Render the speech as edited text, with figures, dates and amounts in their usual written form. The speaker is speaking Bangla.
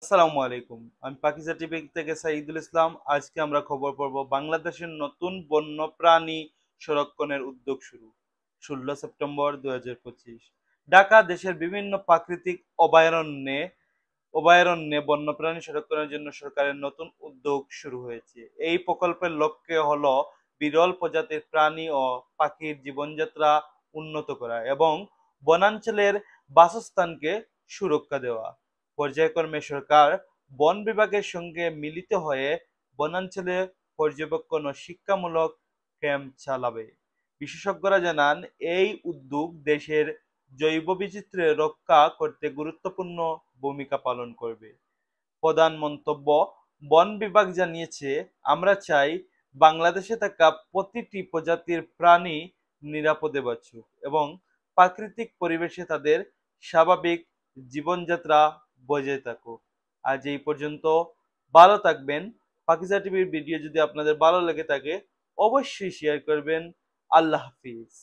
আসসালামু আলাইকুম। আমি পাকিজা টিভি থেকে সাইদুল ইসলাম। আজকে আমরা খবর পড়ব বাংলাদেশের নতুন বন্যপ্রাণী সংরক্ষণের উদ্যোগ শুরু। ১৬ সেপ্টেম্বর ২০২৫। ঢাকা দেশের বিভিন্ন প্রাকৃতিক অভয়ারণ্যে বন্যপ্রাণী সংরক্ষণের জন্য সরকারের নতুন উদ্যোগ শুরু হয়েছে। এই প্রকল্পের লক্ষ্য হলো বিরল প্রজাতির প্রাণী ও পাখির জীবনযাত্রা উন্নত করা এবং বনাঞ্চলের বাসস্থানকে সুরক্ষা দেওয়া। পর্যায়ক্রমে সরকার বন বিভাগের সঙ্গে মিলিত হয়ে বনাঞ্চলে পর্যবেক্ষণ ও শিক্ষামূলক ক্যাম্প চালাবে। বিশেষজ্ঞরা জানান, এই উদ্যোগ দেশের জৈব বৈচিত্র্য রক্ষা করতে গুরুত্বপূর্ণ ভূমিকা পালন করবে। প্রধান মন্তব্য: বন বিভাগ জানিয়েছে, আমরা চাই বাংলাদেশে থাকা প্রতিটি প্রজাতির প্রাণী নিরাপদে বাঁচুক এবং প্রাকৃতিক পরিবেশে তাদের স্বাভাবিক জীবনযাত্রা বজায় থাকুক। আজ এই পর্যন্ত। ভালো থাকবেন। পাকিজা টিভির ভিডিও যদি আপনাদের ভালো লেগে থাকে অবশ্যই শেয়ার করবেন। আল্লাহ হাফিজ।